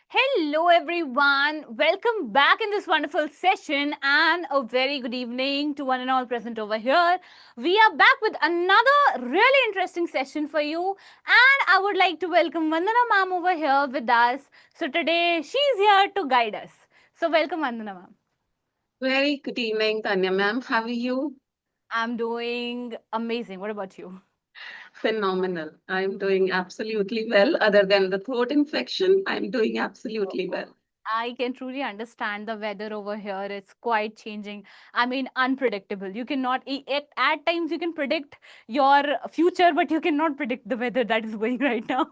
Hello, everyone. Welcome back in this wonderful session, and a very good evening to one and all present over here. We are back with another really interesting session for you, and I would like to welcome Vandana ma'am over here with us. So, today she's here to guide us. So, welcome, Vandana ma'am. Very good evening, Tanya ma'am. How are you? I'm doing amazing. What about you? Phenomenal. I'm doing absolutely well. Other than the throat infection, I'm doing absolutely well. I can truly understand the weather over here. It's quite changing. I mean, unpredictable. You cannot, at times, you can predict your future, but you cannot predict the weather that is going right now.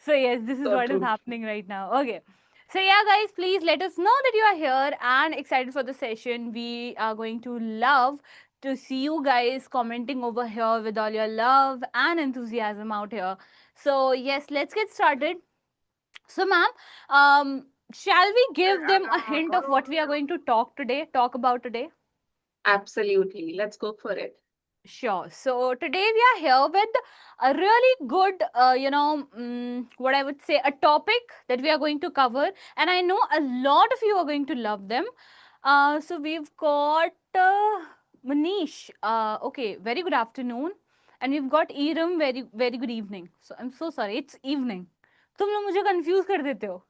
So, yes, this is So what is true. happening right now. Okay. So, yeah, guys, please let us know that you are here and excited for the session. We are going to love to see you guys commenting over here with all your love and enthusiasm out here. So, yes, let's get started. So, ma'am, shall we give them a hint of what we are going to talk about today? Absolutely. Let's go for it. Sure. So, today we are here with a really good, what I would say, a topic that we are going to cover. And I know a lot of you are going to love them. So, we've got Manish. Okay, very good afternoon. And we've got Iram, very good evening. So, I'm so sorry, it's evening. तुम लोग मुझे confuse कर देते हो.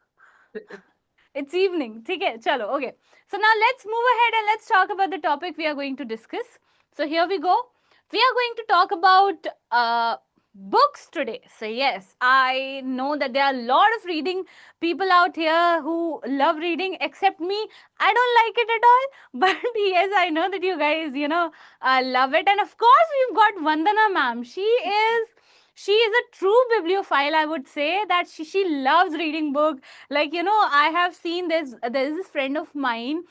It's evening. Okay, chalo. Okay. So now let's move ahead and let's talk about the topic we are going to discuss. So here we go. We are going to talk about books today. So yes, I know that there are a lot of reading people out here who love reading, except me. I don't like it at all. But yes, I know that you guys, love it. And of course, we've got Vandana ma'am. She is a true bibliophile, I would say, that she loves reading books. Like, I have seen there's this friend of mine.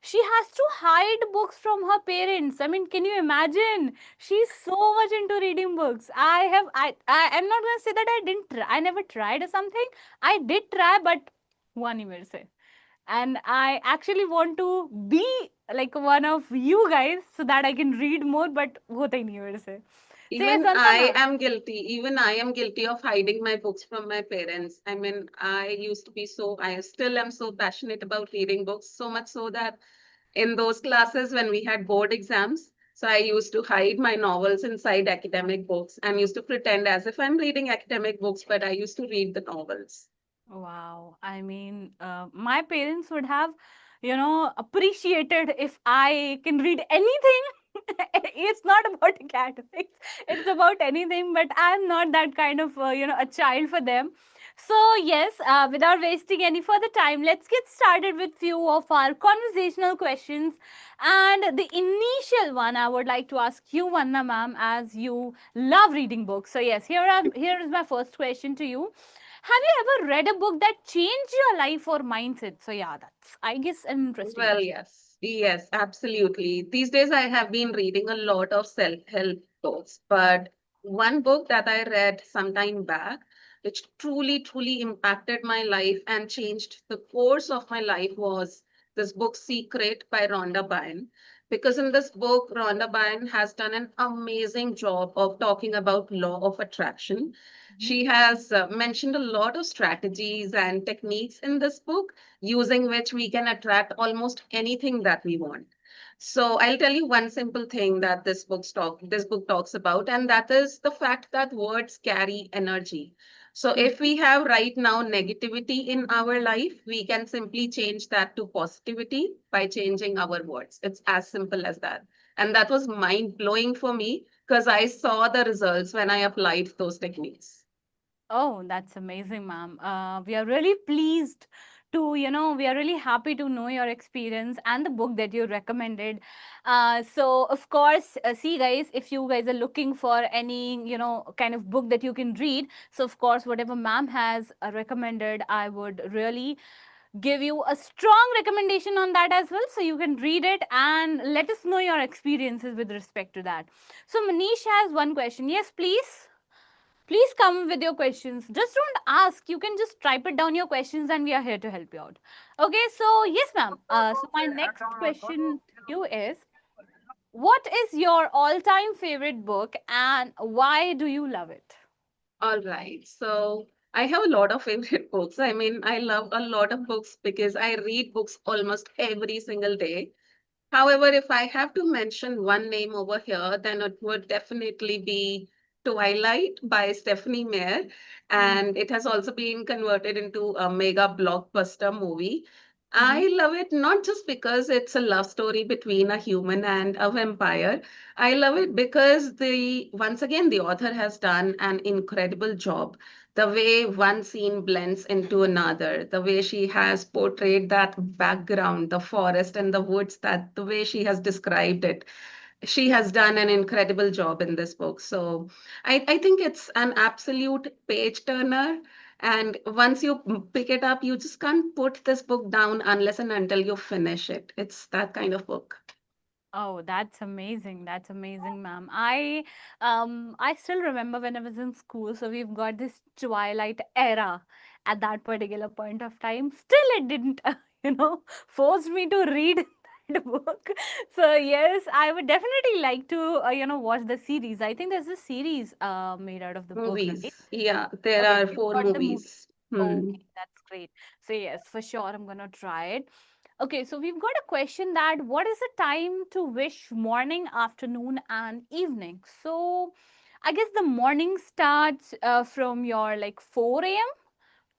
She has to hide books from her parents. I mean, can you imagine? She's so much into reading books. I'm not gonna say that I didn't try, I never tried or something. I did try, but one year say. And I actually want to be like one of you guys so that I can read more, but hota hi nahi है मेरे से. So yes, Even I Vandana. am guilty. Even I am guilty of hiding my books from my parents. I mean, I used to be I still am so passionate about reading books, so much so that in those classes when we had board exams, so I used to hide my novels inside academic books and used to pretend as if I'm reading academic books, but I used to read the novels. Wow. I mean, my parents would have, appreciated if I can read anything. It's not about academics, it's about anything, but I'm not that kind of, a child for them. So, yes, without wasting any further time, let's get started with few of our conversational questions. And the initial one I would like to ask you, Vanna ma'am, as you love reading books. So, yes, here is my first question to you. Have you ever read a book that changed your life or mindset? So yeah, that's I guess an interesting Well, question. yes, absolutely. These days I have been reading a lot of self-help books, but one book that I read some time back, which truly impacted my life and changed the course of my life was this book Secret by Rhonda Byrne. Because in this book, Rhonda Byrne has done an amazing job of talking about law of attraction. Mhm. She has mentioned a lot of strategies and techniques in this book using which we can attract almost anything that we want. So I'll tell you one simple thing that this book talks about, and that is the fact that words carry energy. So Mhm. if we have right now negativity in our life, we can simply change that to positivity by changing our words. It's as simple as that. And that was mind blowing for me because I saw the results when I applied those techniques. Oh, that's amazing, ma'am. We are really pleased to, we are really happy to know your experience and the book that you recommended. So, of course, see, guys, if you guys are looking for any, kind of book that you can read, so of course, whatever ma'am has recommended, I would really give you a strong recommendation on that as well. So, you can read it and let us know your experiences with respect to that. So, Manish has one question. Yes, please. Please come with your questions. Just don't ask. You can just type it down your questions and we are here to help you out. Okay, so yes, ma'am. So my next question to you is, what is your all-time favorite book and why do you love it? All right. So I have a lot of favorite books. I mean, I love a lot of books because I read books almost every single day. However, if I have to mention one name over here, then it would definitely be Twilight by Stephanie Meyer. Mm-hmm. And it has also been converted into a mega blockbuster movie. Mm-hmm. I love it not just because it's a love story between a human and a vampire. I love it because once again the author has done an incredible job. The way one scene blends into another, the way she has portrayed that background, the forest and the woods, that the way she has described it, she has done an incredible job in this book. So I think it's an absolute page turner. And once you pick it up, you just can't put this book down unless and until you finish it. It's that kind of book. Oh, that's amazing. That's amazing, ma'am. I still remember when I was in school, so we've got this Twilight era at that particular point of time. Still it didn't, force me to read that book. So yes, I would definitely like to, watch the series. I think there's a series made out of the book, right? Movies. Yeah, there Okay, are we've four got the movie. movies. Hmm. Okay, that's great. So yes, for sure, I'm gonna try it. Okay, so we've got a question that what is the time to wish morning, afternoon, and evening? So I guess the morning starts from your like 4 a.m.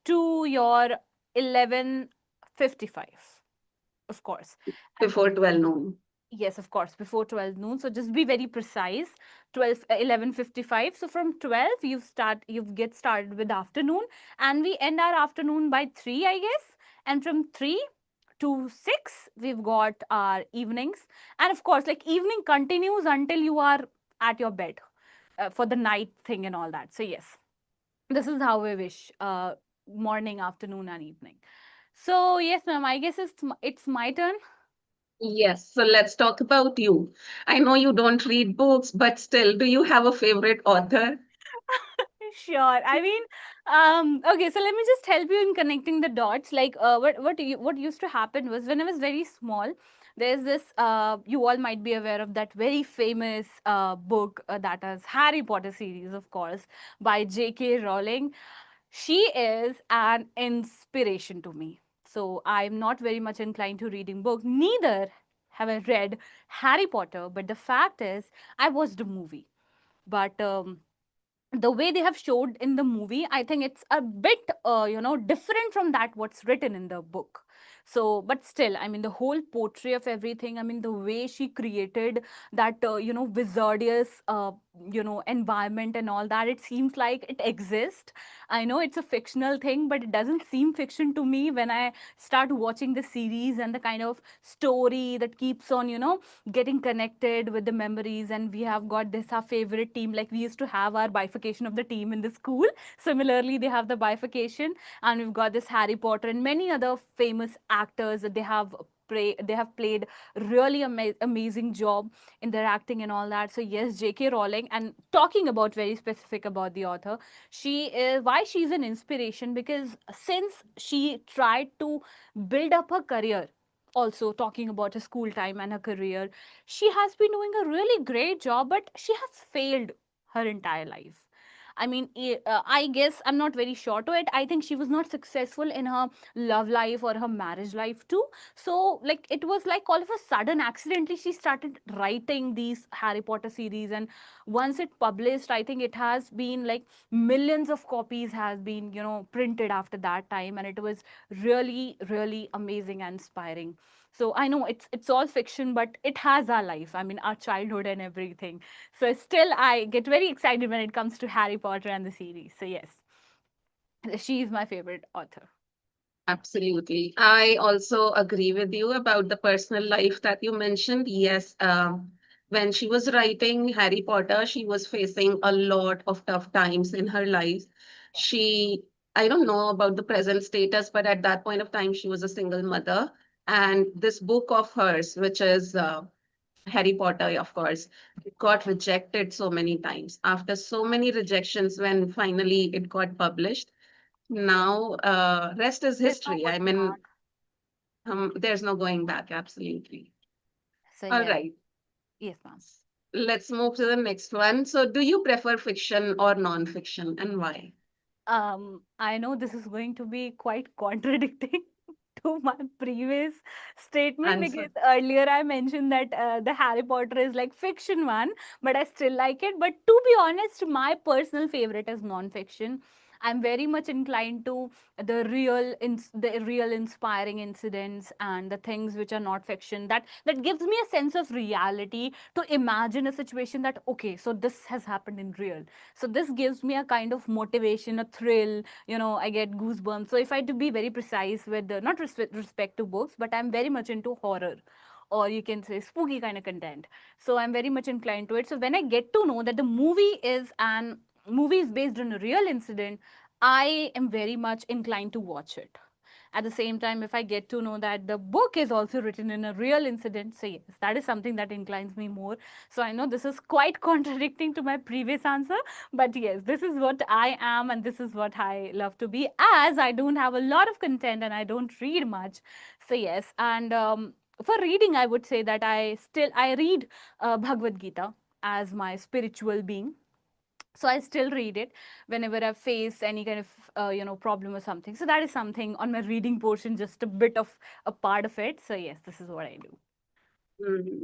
to your 11:55, of course. And Before 12 noon. yes, of course, before 12 noon. So just be very precise. 11:55. So from 12, you get started with afternoon, and we end our afternoon by 3, I guess. And from 3 to 6, we've got our evenings. And of course, like evening continues until you are at your bed for the night thing and all that. So yes, this is how we wish morning, afternoon, and evening. So yes, ma'am, I guess it's my turn. Yes, so let's talk about you. I know you don't read books, but still, do you have a favorite author? Sure. I mean, okay, so let me just help you in connecting the dots. Like, what used to happen was when I was very small, there's this, you all might be aware of that very famous book that is Harry Potter series, of course, by J.K. Rowling. She is an inspiration to me. So I'm not very much inclined to reading book. Neither have I read Harry Potter, but the fact is, I watched the movie. But the way they have showed in the movie, I think it's a bit different from that what's written in the book. So but still, I mean, the whole portrait of everything, I mean, the way she created that wizardious environment and all that, it seems like it exists. I know it's a fictional thing, but it doesn't seem fiction to me when I start watching the series and the kind of story that keeps on getting connected with the memories. And we have got this our favorite team, like we used to have our bifurcation of the team in the school. Similarly, they have the bifurcation, and we've got this Harry Potter and many other famous actors that they have played really amazing job in their acting and all that. So yes, J.K. Rowling. And talking about very specific about the author, she is why she's an inspiration, because since she tried to build up her career, also talking about her school time and her career, she has been doing a really great job, but she has failed her entire life. I mean, I guess I'm not very sure to it. I think she was not successful in her love life or her marriage life too. So, like, it was like all of a sudden, accidentally, she started writing these Harry Potter series. And once it published, I think it has been like millions of copies has been, printed after that time. And it was really, really amazing and inspiring. So I know it's all fiction, but it has our life. I mean, our childhood and everything. So still, I get very excited when it comes to Harry Potter and the series. So yes, she is my favorite author. Absolutely. I also agree with you about the personal life that you mentioned. Yes, when she was writing Harry Potter, she was facing a lot of tough times in her life. Yeah. She, I don't know about the present status, but at that point of time, she was a single mother. And this book of hers, which is Harry Potter, of course, it got rejected so many times. After so many rejections, when finally it got published, now, rest is There's no history. I going back. mean, there's no going back. Absolutely. So All yes, right. yes, ma'am. Let's move to the next one. So, do you prefer fiction or non-fiction, and why? I know this is going to be quite contradicting to my previous statement, Answer. because earlier I mentioned that the Harry Potter is like fiction one, but I still like it. But to be honest, my personal favorite is non-fiction. I'm very much inclined to the real inspiring incidents and the things which are not fiction. That gives me a sense of reality, to imagine a situation that, okay, so this has happened in real. So this gives me a kind of motivation, a thrill. I get goosebumps. So if I to be very precise with not respect to books, but I'm very much into horror, or you can say spooky kind of content. So I'm very much inclined to it. So when I get to know that the movie is based on a real incident, I am very much inclined to watch it. At the same time, if I get to know that the book is also written in a real incident, so yes, that is something that inclines me more. So I know this is quite contradicting to my previous answer, but yes, this is what I am and this is what I love to be, as I don't have a lot of content and I don't read much. So yes, and for reading, I would say that I read Bhagavad Gita as my spiritual being. So I still read it whenever I face any kind of problem or something. So that is something on my reading portion, just a bit of a part of it. So yes, this is what I do.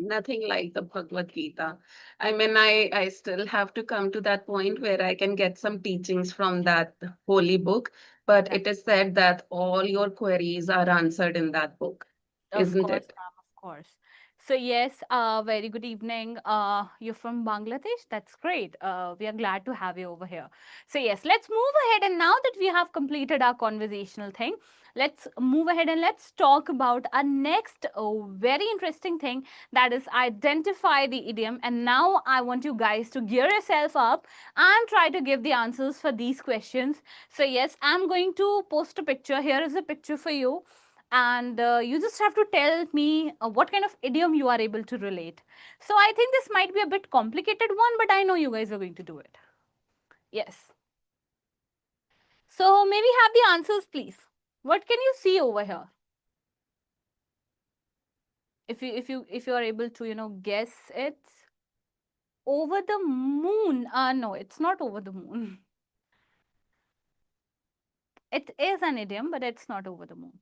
Nothing like the Bhagavad Gita. I mean, I still have to come to that point where I can get some teachings from that holy book, but it is said that all your queries are answered in that book, Of isn't course, it? ma'am, of course. So yes, very good evening. You're from Bangladesh. That's great. We are glad to have you over here. So yes, let's move ahead. And now that we have completed our conversational thing, let's move ahead and let's talk about our next very interesting thing, that is identify the idiom. And now I want you guys to gear yourself up and try to give the answers for these questions. So yes, I'm going to post a picture. Here is a picture for you, and you just have to tell me what kind of idiom you are able to relate. So I think this might be a bit complicated one, but I know you guys are going to do it. Yes. So maybe have the answers, please. What can you see over here? If you are able to guess it. Over the moon. No, it's not over the moon. It is an idiom, but it's not over the moon.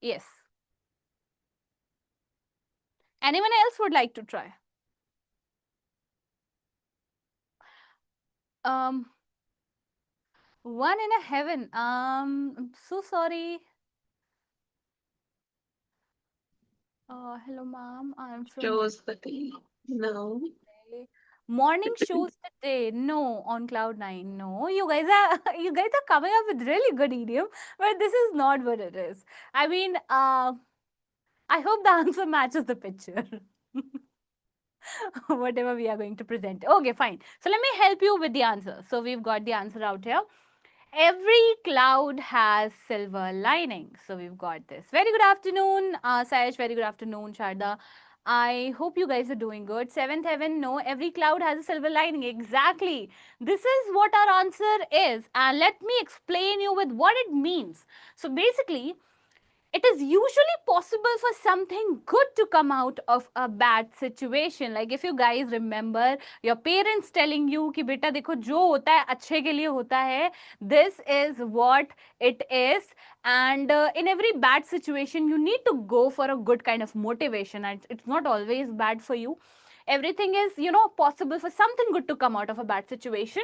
Yes. Anyone else would like to try? Um, one in a heaven. I'm so sorry. Hello, ma'am. I'm from Shows the day. No. Mumbai. Morning shows the day. No, on cloud nine. No, you guys are you guys are coming up with really good idiom, but this is not what it is. I mean, I hope the answer matches the picture. Whatever we are going to present. Okay, fine. So let me help you with the answer. So we've got the answer out here. Every cloud has silver lining. So we've got this. Very good afternoon, Sayesh. Very good afternoon, Sharda. I hope you guys are doing good. Seventh heaven, no, every cloud has a silver lining. Exactly. This is what our answer is. And let me explain you with what it means. So basically, it is usually possible for something good to come out of a bad situation. Like if you guys remember your parents telling you कि बेटा देखो जो होता है अच्छे के लिए होता है, this is what it is. And in every bad situation you need to go for a good kind of motivation, and it's not always bad for you. Everything is possible for something good to come out of a bad situation.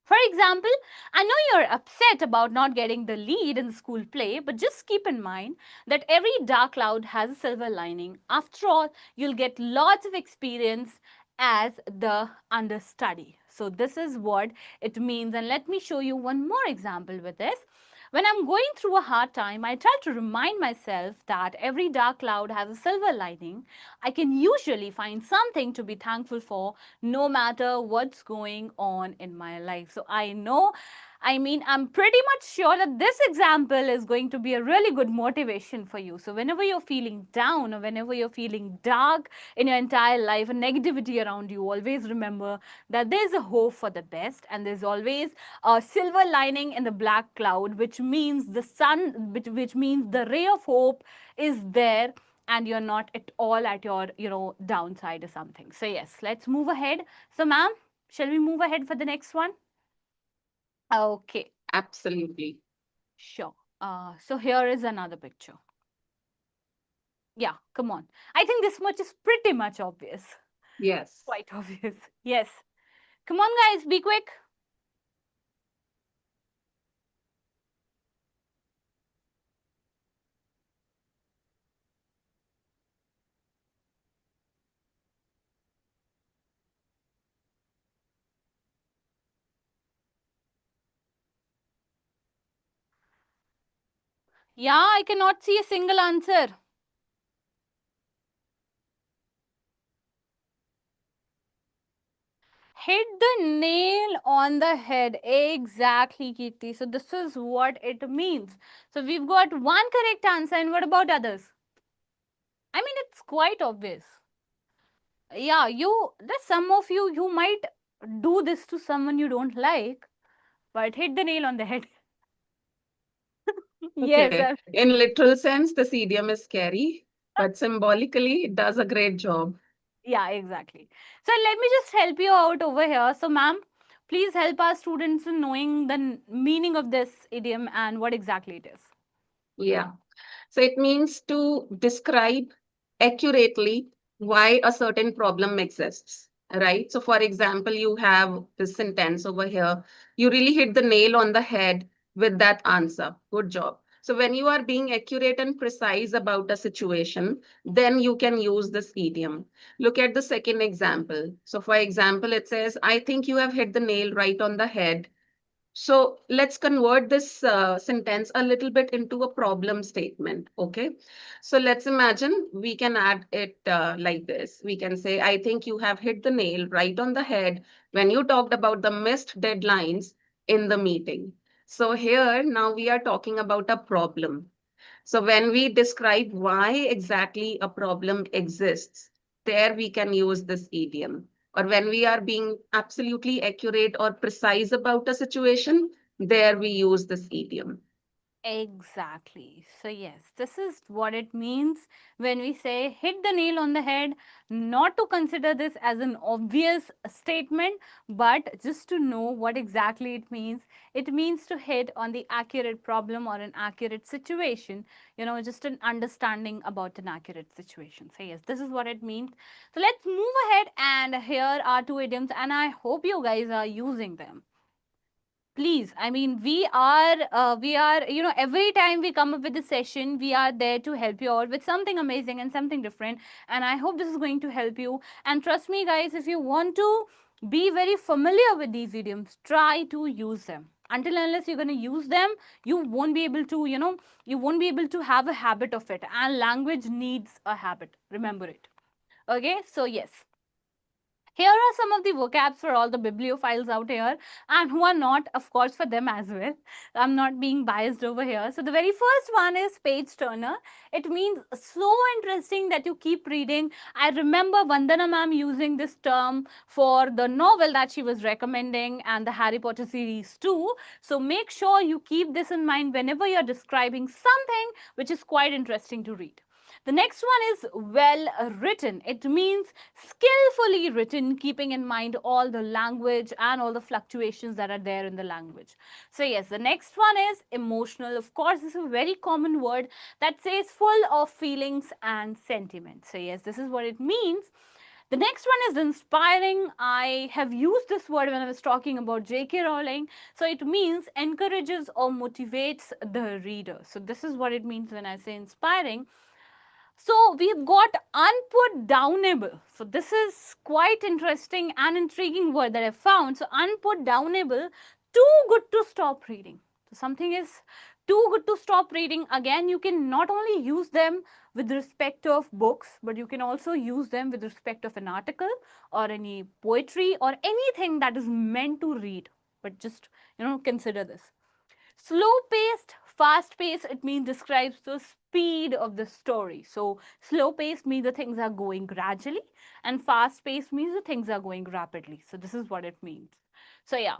For example, I know you're upset about not getting the lead in the school play, but just keep in mind that every dark cloud has a silver lining. After all, you'll get lots of experience as the understudy. So, this is what it means. And let me show you one more example with this. When I'm going through a hard time, I try to remind myself that every dark cloud has a silver lining. I can usually find something to be thankful for no matter what's going on in my life. So I know, I mean, I'm pretty much sure that this example is going to be a really good motivation for you. So whenever you're feeling down or whenever you're feeling dark in your entire life and negativity around you, always remember that there's a hope for the best, and there's always a silver lining in the black cloud, which means the sun, which means the ray of hope is there, and you're not at all at your downside or something. So yes, let's move ahead. So ma'am, shall we move ahead for the next one? Okay, Absolutely. sure. So here is another picture. Yeah, come on. I think this much is pretty much obvious. Yes. Quite obvious. Yes. Come on, guys, be quick. Yeah, I cannot see a single answer. Hit the nail on the head. Exactly, Kirti. So this is what it means. So we've got one correct answer, and what about others? I mean, it's quite obvious. Yeah, there's some of you might do this to someone you don't like, but hit the nail on the head. Yes, Okay. In literal sense, this idiom is scary, but symbolically, it does a great job. yeah, exactly. So let me just help you out over here. So, ma'am, please help our students in knowing the meaning of this idiom and what exactly it is. Yeah. So it means to describe accurately why a certain problem exists, right? So, for example, you have this sentence over here. You really hit the nail on the head with that answer. Good job. So, when you are being accurate and precise about a situation, then you can use this idiom. Look at the second example. So, for example, it says, I think you have hit the nail right on the head. So let's convert this sentence a little bit into a problem statement. Okay. So let's imagine we can add it like this. We can say, I think you have hit the nail right on the head when you talked about the missed deadlines in the meeting. So here now we are talking about a problem. So when we describe why exactly a problem exists, there we can use this idiom. Or when we are being absolutely accurate or precise about a situation, there we use this idiom. Exactly. So, yes, this is what it means when we say hit the nail on the head, not to consider this as an obvious statement, but just to know what exactly it means. It means to hit on the accurate problem or an accurate situation, just an understanding about an accurate situation. So, yes, this is what it means. So, let's move ahead, and here are two idioms, and I hope you guys are using them. Please, I mean, we are every time we come up with a session, we are there to help you out with something amazing and something different, and I hope this is going to help you. And trust me, guys, if you want to be very familiar with these idioms, try to use them. Until unless you're going to use them, you won't be able to you won't be able to have a habit of it, and language needs a habit, remember it. Okay, so yes, here are some of the vocabs for all the bibliophiles out here, and who are not, of course, for them as well. I'm not being biased over here. So the very first one is page turner. It means so interesting that you keep reading. I remember Vandana ma'am using this term for the novel that she was recommending and the Harry Potter series too. So make sure you keep this in mind whenever you're describing something which is quite interesting to read. The next one is well written. It means skillfully written, keeping in mind all the language and all the fluctuations that are there in the language. So, yes, the next one is emotional. Of course, this is a very common word that says full of feelings and sentiments. So, yes, this is what it means. The next one is inspiring. I have used this word when I was talking about J.K. Rowling. So it means encourages or motivates the reader. So this is what it means when I say inspiring. So we've got unput downable. So this is quite interesting and intriguing word that I found. So unput downable, too good to stop reading. So something is too good to stop reading. Again, you can not only use them with respect of books, but you can also use them with respect of an article or any poetry or anything that is meant to read. But just, consider this. Slow paced, fast paced, it means describes the speed of the story. So, slow paced means the things are going gradually, and fast paced means the things are going rapidly. So, this is what it means. So, yeah,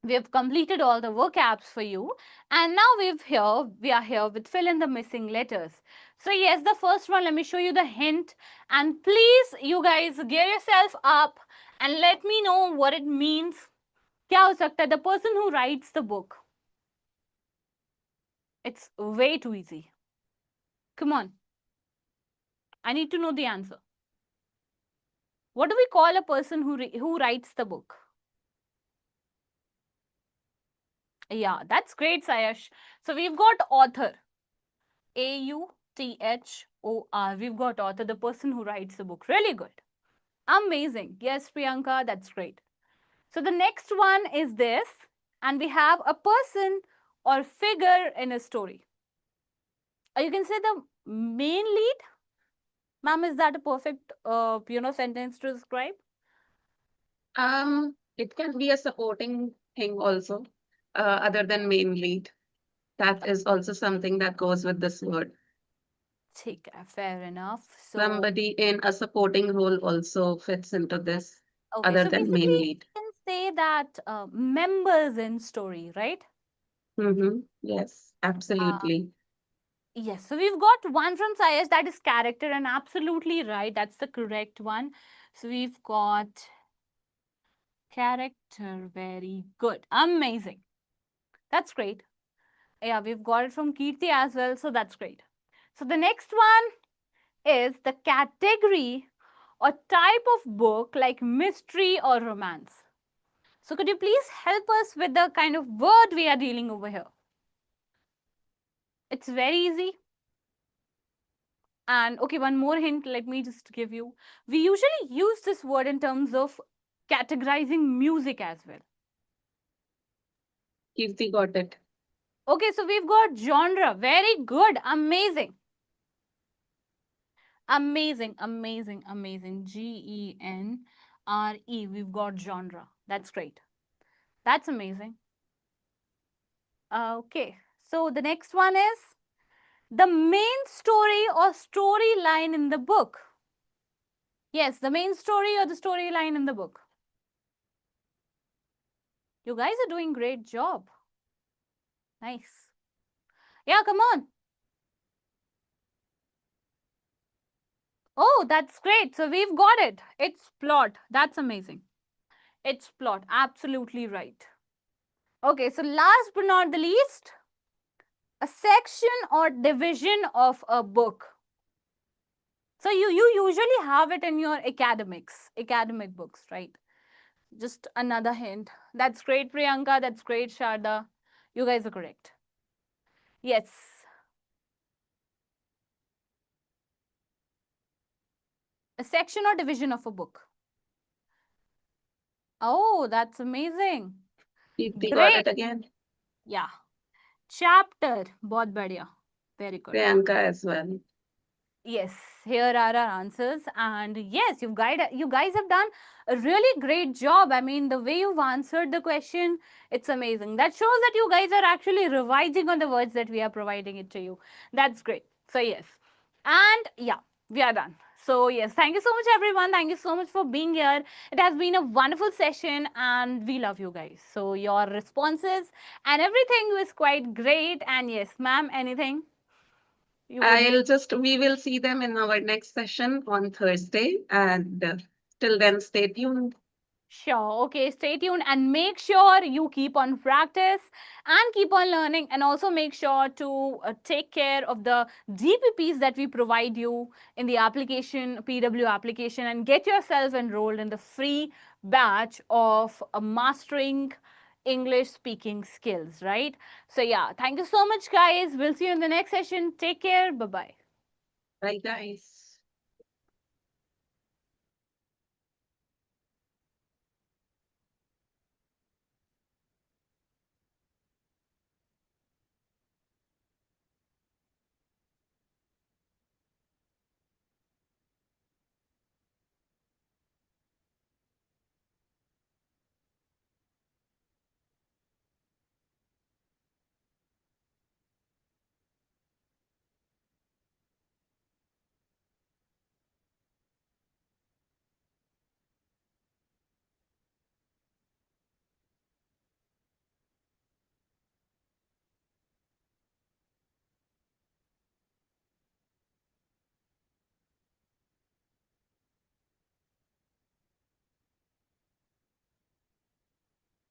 we have completed all the vocabs for you, and now we are here with fill in the missing letters. So, yes, the first one, let me show you the hint, and please, you guys, gear yourself up and let me know what it means. क्या हो सकता है? The person who writes the book. It's way too easy. Come on. I need to know the answer. What do we call a person who writes the book? Yeah, that's great, Sayash. So we've got author. AUTHOR. We've got author, the person who writes the book. Really good. Amazing. Yes, Priyanka, that's great. So the next one is this, and we have a person or figure in a story. Or you can say the main lead. Ma'am, is that a perfect, sentence to describe? It can be a supporting thing also, other than main lead. That is also something that goes with this word. ठीक है, fair enough. So, Somebody in a supporting role also fits into this, okay, other so than basically main you lead. can say that members in story, right? Yes, Uh, absolutely. yes, so we've got one from Sayas, that is character, and absolutely right. That's the correct one. So we've got character. Very good. Amazing. That's great. Yeah, we've got it from Kirti as well. So that's great. So the next one is the category or type of book like mystery or romance. So could you please help us with the kind of word we are dealing over here? It's very easy. And okay, one more hint, let me just give you. We usually use this word in terms of categorizing music as well. Kirti got it. Okay, so we've got genre. Very good. Amazing. Amazing, amazing, amazing. Genre. We've got genre. That's great. That's amazing. Okay, so the next one is the main story or storyline in the book. Yes, the main story or the storyline in the book. You guys are doing great job. Nice. Yeah, come on. Oh, that's great. So we've got it. It's plot. That's amazing. It's plot. Absolutely right. Okay, so last but not the least, a section or division of a book. So you usually have it in your academic books, right? Just another hint. That's great, Priyanka. That's great, Sharda. You guys are correct. Yes. A section or division of a book. Oh, that's amazing. Kirti got Great. it again. Yeah. Chapter. बहुत बढ़िया. Very good. Priyanka as well. Yes, here are our answers, and yes, you guys have done a really great job. I mean, the way you've answered the question, it's amazing. That shows that you guys are actually revising on the words that we are providing it to you. That's great. So yes, and yeah, we are done. So yes, thank you so much, everyone. Thank you so much for being here. It has been a wonderful session, and we love you guys. So your responses and everything was quite great. And yes, ma'am, anything you would We will see them in our next session on Thursday. And till then, stay tuned. Sure. Okay, stay tuned and make sure you keep on practice and keep on learning, and also make sure to take care of the DPPs that we provide you in the application, PW application, and get yourself enrolled in the free batch of mastering English speaking skills, right? So yeah, thank you so much, guys. We'll see you in the next session. Take care. Bye-bye. Bye, guys.